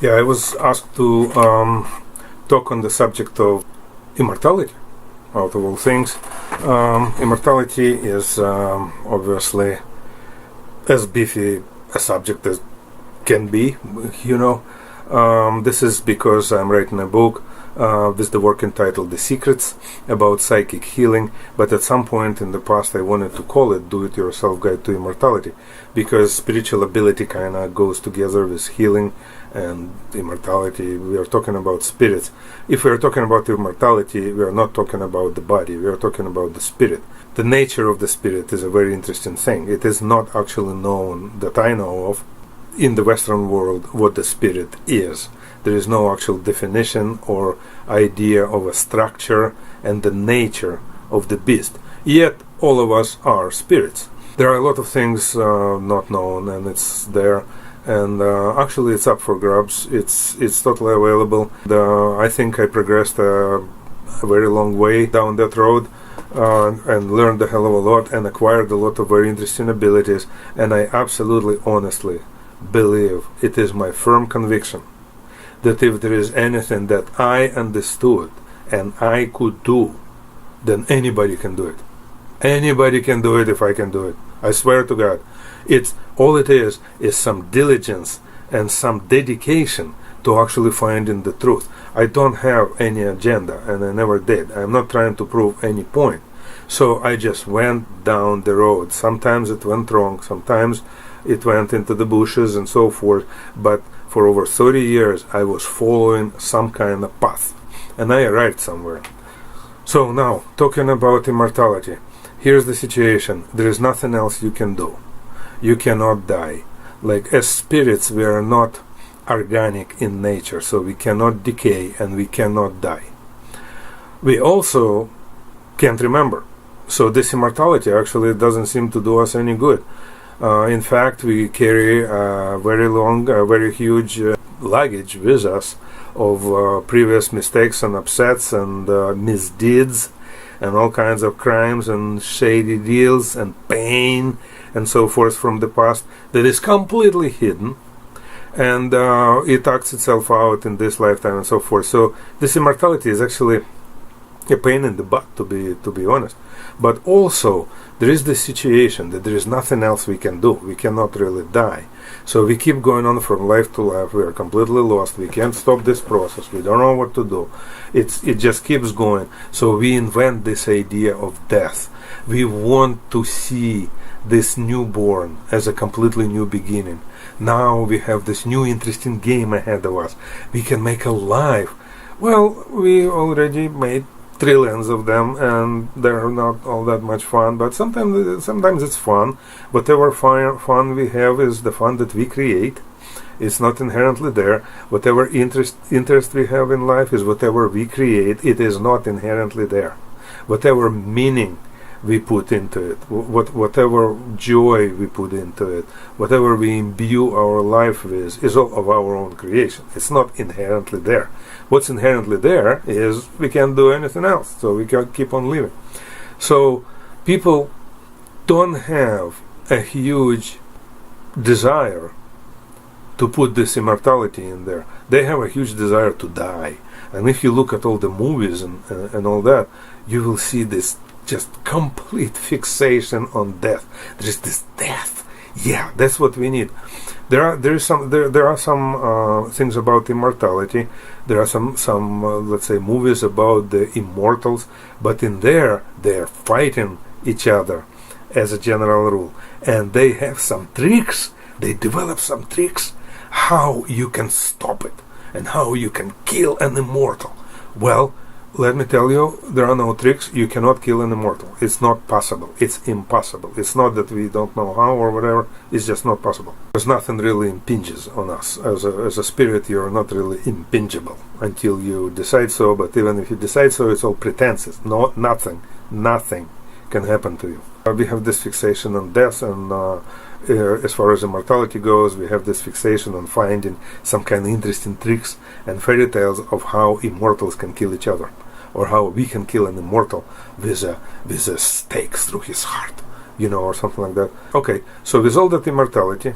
Yeah, I was asked to talk on the subject of immortality, out of all things. Immortality is obviously as beefy a subject as can be, you know. This is because I'm writing a book with the work entitled The Secrets about psychic healing, but at some point in the past I wanted to call it Do-It-Yourself Guide to Immortality, because spiritual ability kind of goes together with healing and immortality. We are talking about spirits. If we are talking about immortality, we are not talking about the body, we are talking about the spirit. The nature of the spirit is a very interesting thing. It is not actually known, that I know of, in the Western world, what the spirit is. There is no actual definition or idea of a structure and the nature of the beast. Yet all of us are spirits. There are a lot of things not known, and it's there, and actually it's up for grabs. It's totally available. I think I progressed a very long way down that road and learned a hell of a lot and acquired a lot of very interesting abilities, and I absolutely honestly believe, it is my firm conviction, that if there is anything that I understood and I could do, then anybody can do it. Anybody can do it if I can do it. I swear to God. It's all it is some diligence and some dedication to actually finding the truth. I don't have any agenda, and I never did. I'm not trying to prove any point. So I just went down the road. Sometimes it went wrong, sometimes it went into the bushes and so forth, but for over 30 years I was following some kind of path, and I arrived somewhere. So now, talking about immortality, here's the situation. There is nothing else you can do. You cannot die. Like, as spirits, we are not organic in nature, so we cannot decay and we cannot die. We also can't remember. So this immortality actually doesn't seem to do us any good. In fact, we carry a very long, very huge luggage with us of previous mistakes and upsets and misdeeds and all kinds of crimes and shady deals and pain and so forth from the past that is completely hidden, and it acts itself out in this lifetime and so forth. So this immortality is actually a pain in the butt, to be honest. But also there is this situation that there is nothing else we can do. We cannot really die. So we keep going on from life to life. We are completely lost. We can't stop this process. We don't know what to do. It just keeps going. So we invent this idea of death. We want to see this newborn as a completely new beginning. Now we have this new interesting game ahead of us. We can make a life. Well, we already made trillions of them, and they're not all that much fun, but sometimes it's fun. Whatever fun we have is the fun that we create. It's not inherently there. Whatever interest we have in life is whatever we create. It is not inherently there. Whatever meaning we put into it, whatever joy we put into it, whatever we imbue our life with, is all of our own creation. It's not inherently there. What's inherently there is we can't do anything else, so we can keep on living. So people don't have a huge desire to put this immortality in there. They have a huge desire to die. And if you look at all the movies and all that, you will see this just complete fixation on death. There is this death. Yeah, that's what we need. There are some things about immortality. There are some let's say movies about the immortals, but in there they're fighting each other as a general rule, and they have some tricks. They develop some tricks how you can stop it and how you can kill an immortal. Well, let me tell you, there are no tricks. You cannot kill an immortal. It's not possible. It's impossible. It's not that we don't know how or whatever. It's just not possible. There's nothing really impinges on us. As a spirit, you're not really impingible until you decide so. But even if you decide so, it's all pretenses. No, nothing can happen to you. We have this fixation on death, and as far as immortality goes, we have this fixation on finding some kind of interesting tricks and fairy tales of how immortals can kill each other, or how we can kill an immortal with a stake through his heart, or something like that. Okay, so with all that immortality,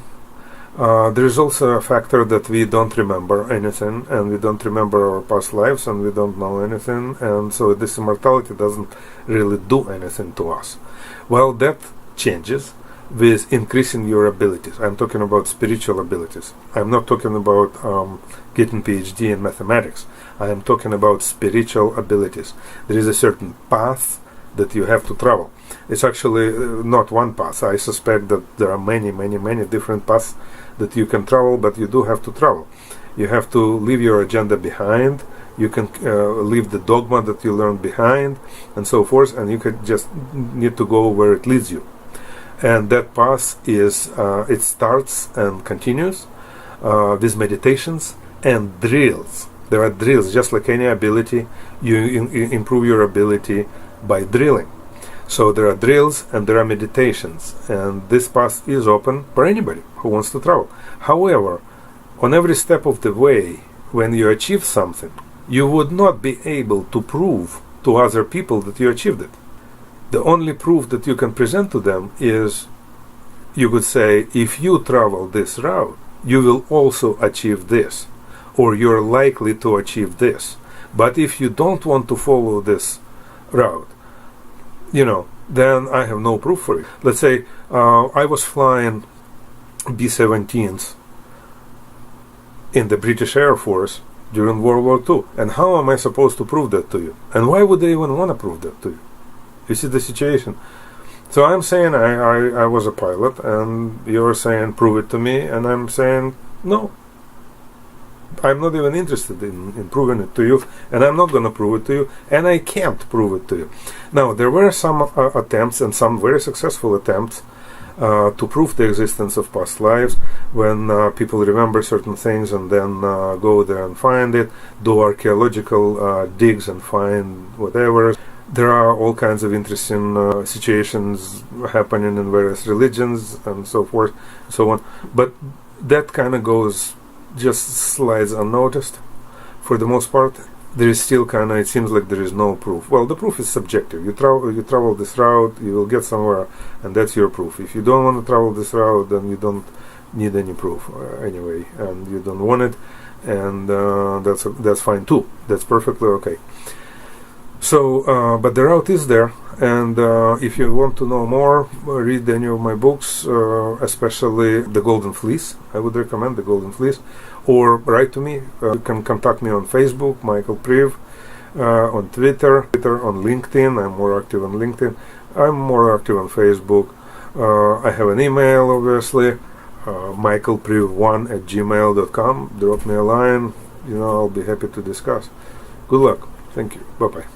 There is also a factor that we don't remember anything, and we don't remember our past lives, and we don't know anything, and so this immortality doesn't really do anything to us. Well, that changes with increasing your abilities. I'm talking about spiritual abilities. I'm not talking about getting PhD in mathematics. I am talking about spiritual abilities. There is a certain path that you have to travel. It's actually not one path. I suspect that there are many different paths that you can travel, but you do have to travel. You have to leave your agenda behind. You can leave the dogma that you learned behind, and so forth, and you can just need to go where it leads you. And that path is, it starts and continues with meditations and drills. There are drills, just like any ability. You improve your ability by drilling. So there are drills and there are meditations, and this path is open for anybody who wants to travel. However, on every step of the way, when you achieve something, you would not be able to prove to other people that you achieved it. The only proof that you can present to them is, you could say, if you travel this route, you will also achieve this, or you're likely to achieve this. But if you don't want to follow this route, then I have no proof for it. Let's say I was flying B-17s in the British Air Force during World War II. And how am I supposed to prove that to you? And why would they even want to prove that to you? You see the situation? So I'm saying I was a pilot, and you're saying prove it to me, and I'm saying no. I'm not even interested in proving it to you, and I'm not going to prove it to you, and I can't prove it to you. Now, there were some attempts, and some very successful attempts, to prove the existence of past lives, when people remember certain things and then go there and find it, do archaeological digs and find whatever. There are all kinds of interesting situations happening in various religions and so forth, so on. But that kind of just slides unnoticed for the most part. There is still it seems like there is no proof. Well, the proof is subjective. You travel this route, you will get somewhere, and that's your proof. If you don't want to travel this route, then you don't need any proof anyway, and you don't want it, and that's fine too. That's perfectly okay. So, but the route is there, and if you want to know more, read any of my books, especially The Golden Fleece. I would recommend The Golden Fleece, or write to me. You can contact me on Facebook, Michael Priv, on Twitter, on LinkedIn. I'm more active on LinkedIn. I'm more active on Facebook. I have an email, obviously, michaelpriv1@gmail.com. Drop me a line. I'll be happy to discuss. Good luck. Thank you. Bye-bye.